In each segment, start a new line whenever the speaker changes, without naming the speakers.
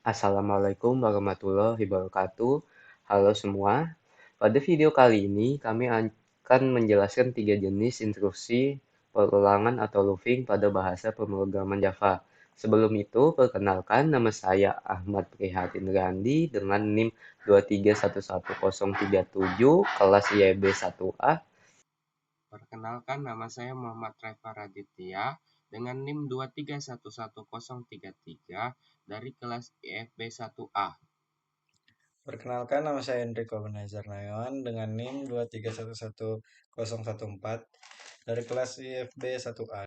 Assalamualaikum warahmatullahi wabarakatuh. Halo semua. Pada video kali ini kami akan menjelaskan tiga jenis instruksi perulangan atau looping pada bahasa pemrograman Java. Sebelum itu, perkenalkan nama saya Ahmad Prihatin Randi dengan NIM 2311037 kelas YB 1A.
Perkenalkan, nama saya Muhammad Reva Raditya dengan NIM 2311033 dari kelas IFB 1A.
Perkenalkan, nama saya Enrico Benajar Nayawan dengan NIM 2311014 dari kelas IFB 1A.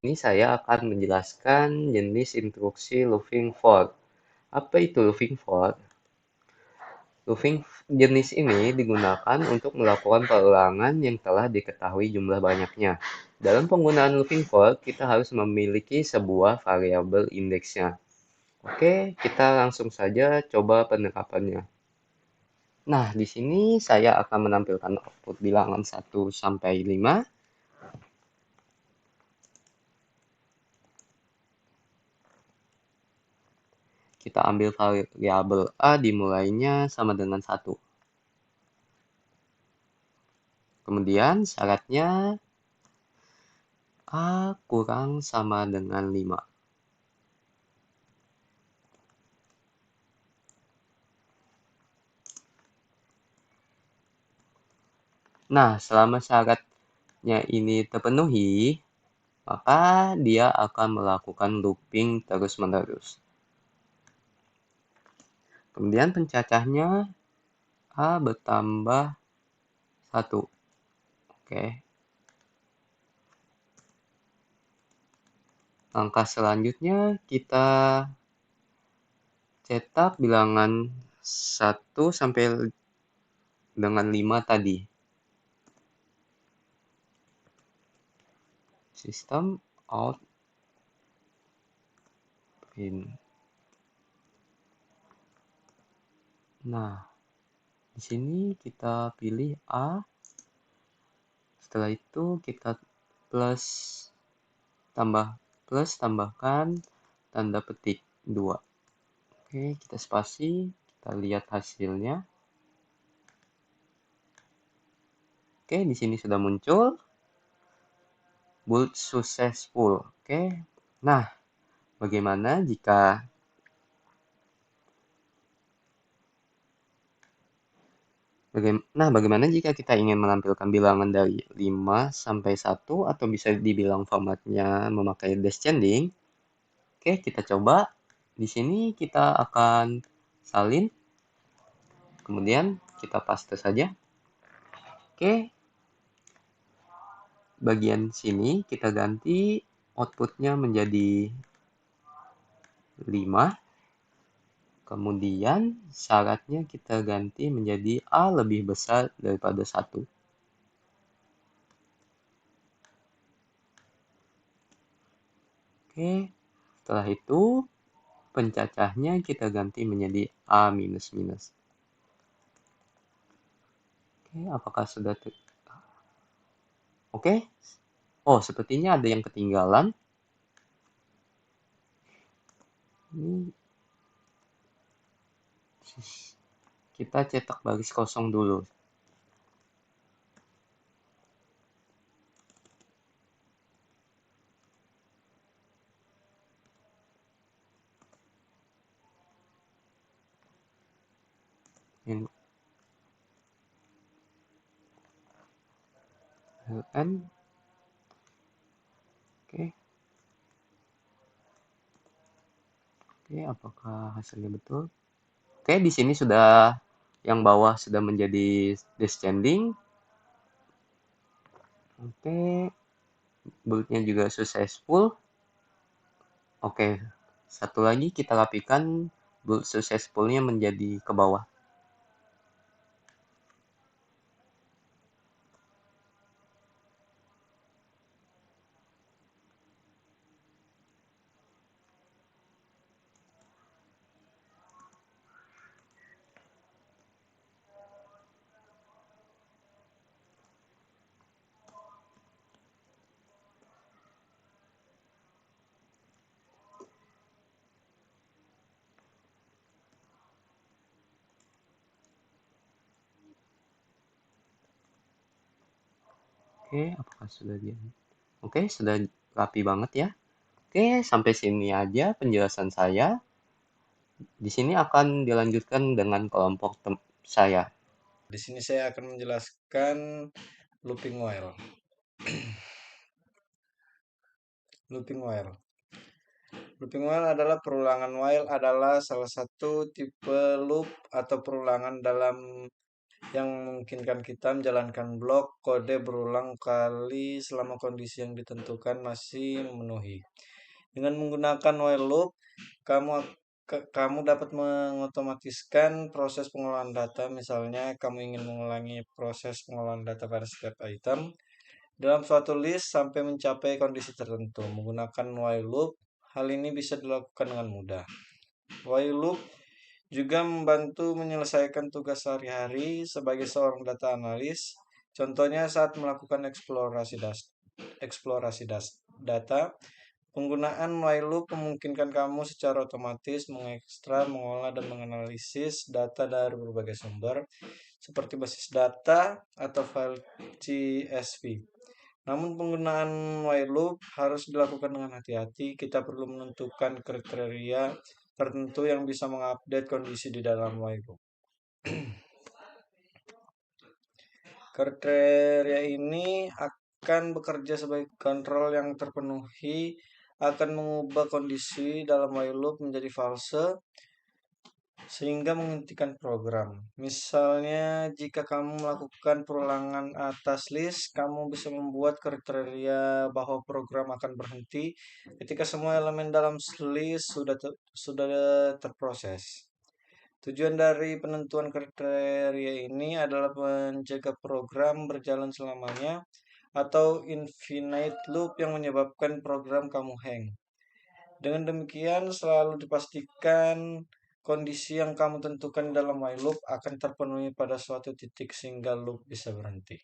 Ini saya akan menjelaskan jenis instruksi looping for. Apa itu looping for? Looping jenis ini digunakan untuk melakukan perulangan yang telah diketahui jumlah banyaknya. Dalam penggunaan looping for, kita harus memiliki sebuah variabel indeksnya. Oke, kita langsung saja coba penerapannya. Nah, di sini saya akan menampilkan output bilangan 1 sampai 5. Kita ambil variabel A dimulainya sama dengan 1. Kemudian syaratnya A kurang sama dengan 5. Nah, selama syaratnya ini terpenuhi, maka dia akan melakukan looping terus-menerus. Kemudian pencacahnya A bertambah 1. Oke. Langkah selanjutnya kita cetak bilangan 1 sampai dengan 5 tadi. Sistem out print. Nah, di sini kita pilih A. Setelah itu kita tambahkan tanda petik 2. Oke, kita spasi, kita lihat hasilnya. Oke, di sini sudah muncul build successful. Oke. Nah, bagaimana jika kita ingin menampilkan bilangan dari 5 sampai 1 atau bisa dibilang formatnya memakai descending? Oke, kita coba. Di sini kita akan salin. Kemudian kita paste saja. Oke. Bagian sini kita ganti outputnya menjadi 5. Kemudian syaratnya kita ganti menjadi A lebih besar daripada 1. Oke, setelah itu pencacahnya kita ganti menjadi A minus minus. Oke, apakah sudah Oke. Oh, sepertinya ada yang ketinggalan. Ini kita cetak baris kosong dulu. ln oke. Oke, apakah hasilnya betul? Oke, di sini sudah yang bawah sudah menjadi descending. Oke, build-nya juga successful. Oke, satu lagi kita rapikan build successful-nya menjadi ke bawah. Oke, apakah sudah dia? Oke, sudah rapi banget ya. Oke, sampai sini aja penjelasan saya. Di sini akan dilanjutkan dengan kelompok saya.
Di sini saya akan menjelaskan looping while. Looping while. Looping while adalah perulangan while adalah salah satu tipe loop atau perulangan dalam yang memungkinkan kita menjalankan blok kode berulang kali selama kondisi yang ditentukan masih memenuhi. Dengan menggunakan while loop, kamu kamu dapat mengotomatiskan proses pengolahan data. Misalnya, kamu ingin mengulangi proses pengolahan data pada setiap item dalam suatu list sampai mencapai kondisi tertentu. Menggunakan while loop, hal ini bisa dilakukan dengan mudah. While loop juga membantu menyelesaikan tugas sehari-hari sebagai seorang data analis. Contohnya saat melakukan eksplorasi data, penggunaan while loop memungkinkan kamu secara otomatis mengekstrak, mengolah, dan menganalisis data dari berbagai sumber, seperti basis data atau file CSV. Namun penggunaan while loop harus dilakukan dengan hati-hati. Kita perlu menentukan kriteria tertentu yang bisa mengupdate kondisi di dalam while loop. Kriteria ini akan bekerja sebagai kontrol yang terpenuhi akan mengubah kondisi dalam while loop menjadi false sehingga menghentikan program. Misalnya, jika kamu melakukan perulangan atas list, kamu bisa membuat kriteria bahwa program akan berhenti ketika semua elemen dalam list sudah terproses. Tujuan dari penentuan kriteria ini adalah mencegah program berjalan selamanya atau infinite loop yang menyebabkan program kamu hang. Dengan demikian, selalu dipastikan kondisi yang kamu tentukan dalam while loop akan terpenuhi pada suatu titik sehingga loop bisa berhenti.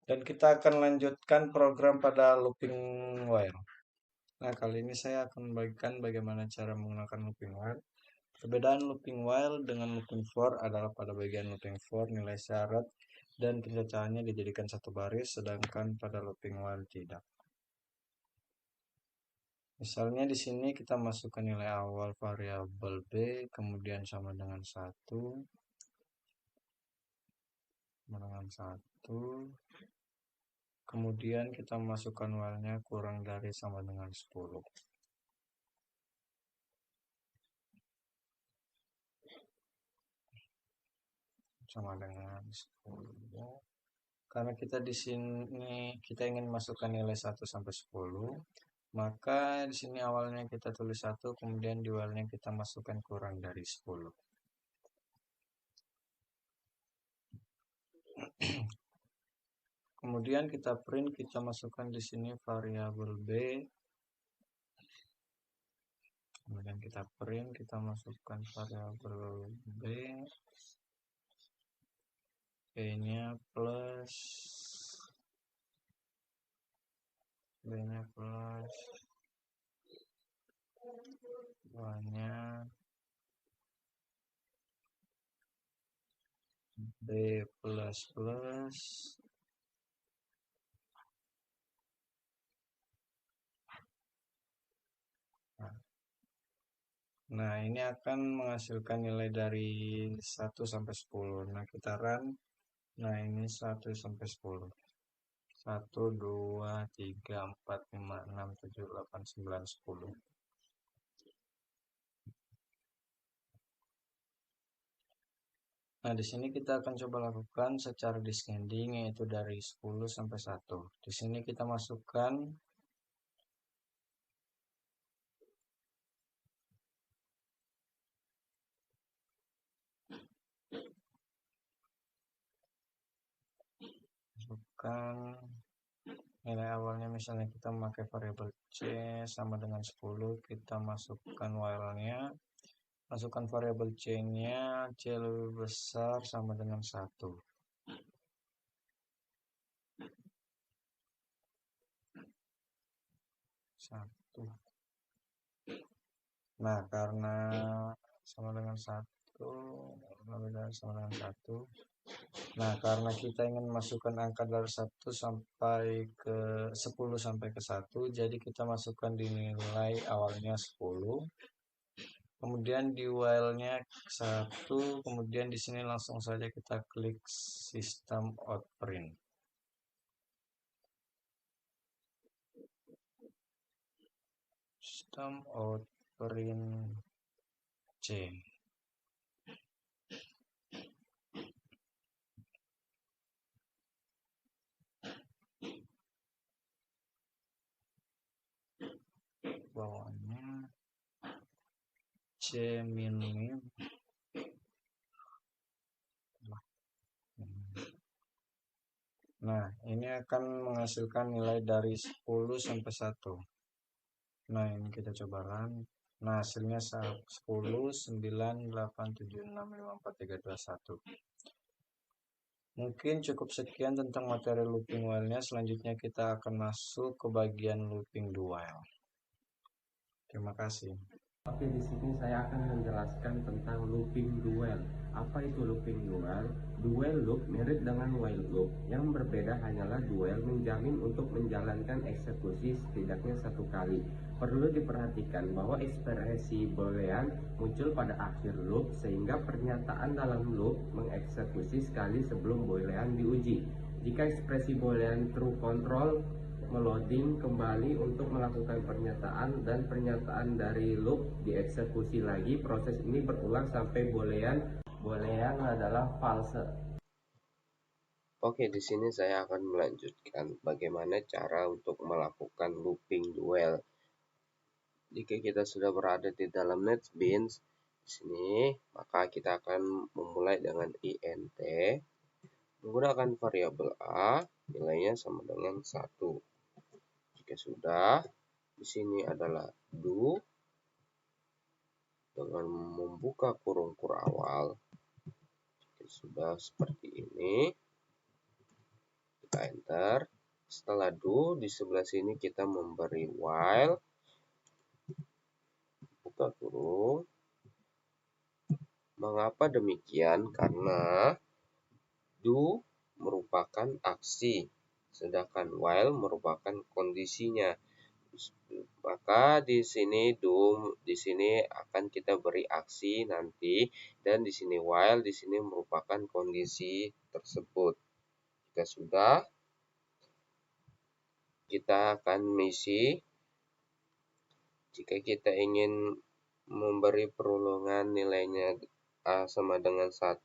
Dan kita akan lanjutkan program pada looping while. Nah, kali ini saya akan membagikan bagaimana cara menggunakan looping while. Perbedaan looping while dengan looping for adalah pada bagian looping for nilai syarat dan pencacahannya dijadikan satu baris, sedangkan pada looping while tidak. Misalnya di sini kita masukkan nilai awal variabel B, kemudian sama dengan 1, kemudian kita masukkan while-nya kurang dari sama dengan 10. Sama dengan 10. Karena kita di sini kita ingin masukkan nilai 1 sampai 10, maka di sini awalnya kita tulis 1, kemudian di while-nya kita masukkan kurang dari 10. Kemudian kita print, kita masukkan di sini variabel B. Kemudian kita print, kita masukkan variabel B. B-nya plus, B-nya plus, Y-nya B plus plus. Nah, ini akan menghasilkan nilai dari 1 sampai 10. Nah, kita run. Nah, ini 1 sampai 10. 1, 2, 3, 4, 5, 6, 7, 8, 9, 10. Nah, di sini kita akan coba lakukan secara descending, yaitu dari 10 sampai 1. Di sini kita masukkan nilai awalnya, misalnya kita memakai variabel C sama dengan 10, kita masukkan while-nya, masukkan variabel C-nya, C lebih besar sama dengan 1. Nah, karena sama dengan 1, lebih dari sama dengan 1. Nah, karena kita ingin masukkan angka dari 1 sampai ke 10 sampai ke 1, jadi kita masukkan di nilai awalnya 10. Kemudian di while-nya 1, kemudian di sini langsung saja kita klik System Out Print. System Out Print C. Bawahnya C min. Nah, ini akan menghasilkan nilai dari 10 sampai 1. Nah, ini kita coba run. Nah, hasilnya 10, 9, 8, 7, 6, 5, 4, 3, 2, 1. Mungkin cukup sekian tentang materi looping while-nya. Selanjutnya kita akan masuk ke bagian looping do while. Terima kasih.
Oke, di sini saya akan menjelaskan tentang looping do while. Apa itu looping do while? Do while loop mirip dengan while loop. Yang berbeda hanyalah do while menjamin untuk menjalankan eksekusi setidaknya 1 kali. Perlu diperhatikan bahwa ekspresi boolean muncul pada akhir loop sehingga pernyataan dalam loop mengeksekusi sekali sebelum boolean diuji. Jika ekspresi boolean true control meloading kembali untuk melakukan pernyataan dan pernyataan dari loop dieksekusi lagi. Proses ini berulang sampai boolean adalah false. Oke, di sini saya akan melanjutkan bagaimana cara untuk melakukan looping do while. Jika kita sudah berada di dalam NetBeans di sini, maka kita akan memulai dengan int menggunakan variabel a, nilainya sama dengan 1. Jika sudah, di sini adalah do dengan membuka kurung awal. Jika sudah seperti ini, kita enter. Setelah do, di sebelah sini kita memberi while, buka kurung. Mengapa demikian? Karena do merupakan aksi, sedangkan while merupakan kondisinya. Maka di sini akan kita beri aksi nanti, dan di sini while di sini merupakan kondisi tersebut. Jika sudah, kita akan mengisi. Jika kita ingin memberi perulungan nilainya a sama dengan 1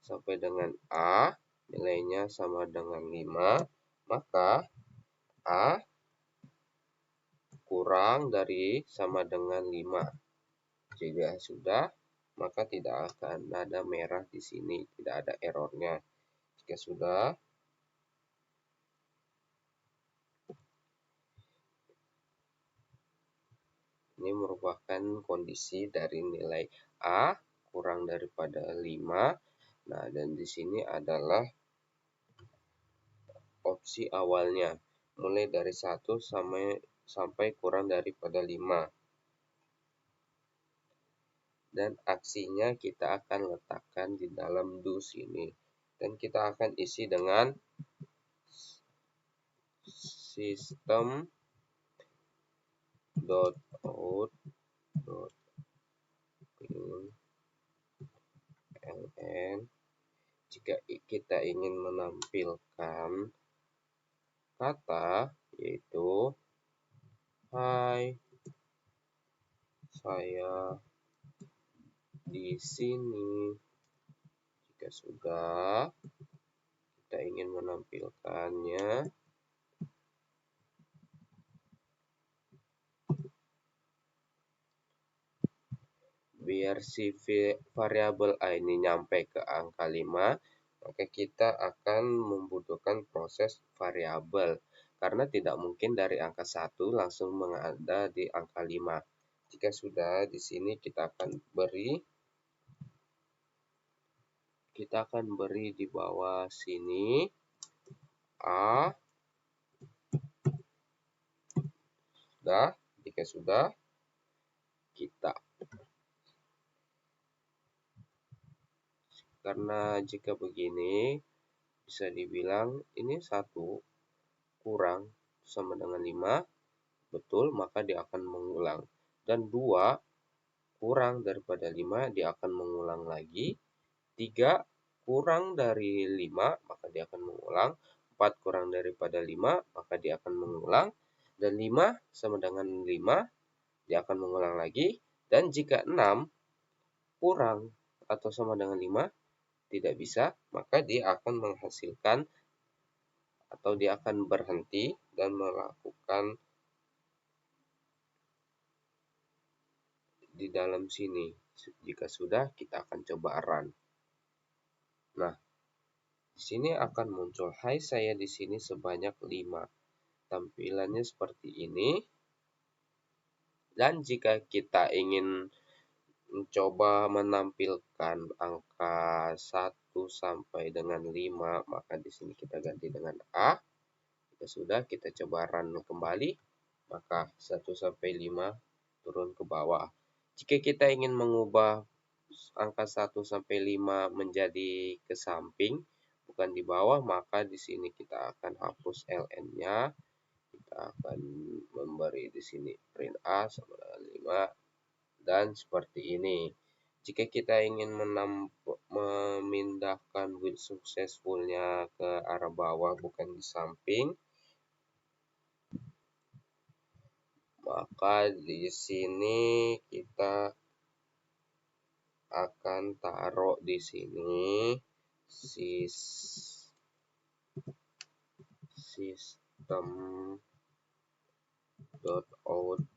sampai dengan a nilainya sama dengan 5, maka a kurang dari sama dengan 5. Jika sudah, maka tidak akan ada merah di sini, tidak ada errornya. Jika sudah, ini merupakan kondisi dari nilai a kurang daripada 5. Nah, dan di sini adalah opsi awalnya, mulai dari 1 sampai kurang daripada 5. Dan aksinya kita akan letakkan di dalam do sini. Dan kita akan isi dengan system.out.println. Jika kita ingin menampilkan kata, yaitu hai, saya di sini. Jika sudah, kita ingin menampilkannya, biar si variabel a ini nyampe ke angka 5, maka kita akan membutuhkan proses variabel. Karena tidak mungkin dari angka 1 langsung mengada di angka 5. Jika sudah, di sini kita akan beri di bawah sini a. Jika sudah, kita Karena jika begini, bisa dibilang ini 1 kurang sama dengan 5, betul, maka dia akan mengulang. Dan 2 kurang daripada 5, dia akan mengulang lagi. 3 kurang dari 5, maka dia akan mengulang. 4 kurang daripada 5, maka dia akan mengulang. Dan 5 sama dengan 5, dia akan mengulang lagi. Dan jika 6 kurang atau sama dengan 5, tidak bisa, maka dia akan menghasilkan atau dia akan berhenti dan melakukan di dalam sini. Jika sudah, kita akan coba run. Nah, di sini akan muncul, hai saya di sini sebanyak 5. Tampilannya seperti ini. Dan jika kita ingin mencoba menampilkan angka 1 sampai dengan 5, maka di sini kita ganti dengan A. Jika sudah, kita coba run kembali, maka 1 sampai 5 turun ke bawah. Jika kita ingin mengubah angka 1 sampai 5 menjadi ke samping, bukan di bawah, maka di sini kita akan hapus ln-nya. Kita akan memberi di sini print A sama dengan 5. Dan seperti ini. Jika kita ingin memindahkan build successful-nya ke arah bawah bukan di samping, maka di sini kita akan taruh di sini system.out.print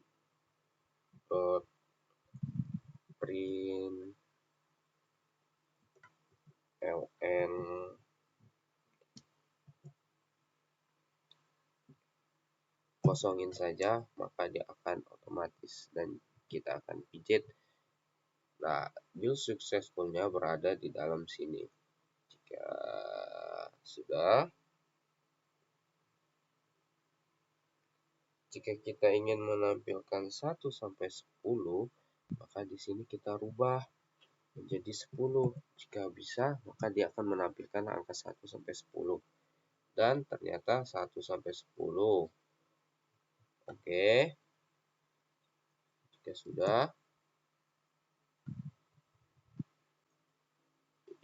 ln kosongin saja, maka dia akan otomatis dan kita akan pijit. Nah, build successful-nya berada di dalam sini. Jika sudah, jika kita ingin menampilkan 1 sampai 10, maka di sini kita rubah menjadi 10. Jika bisa, maka dia akan menampilkan angka 1 sampai 10. Dan ternyata 1 sampai 10. Oke. Jika sudah,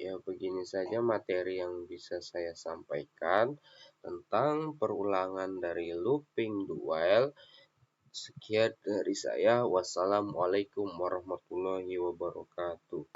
ya begini saja materi yang bisa saya sampaikan tentang perulangan dari looping duel. Sekian dari saya. Wassalamualaikum warahmatullahi wabarakatuh.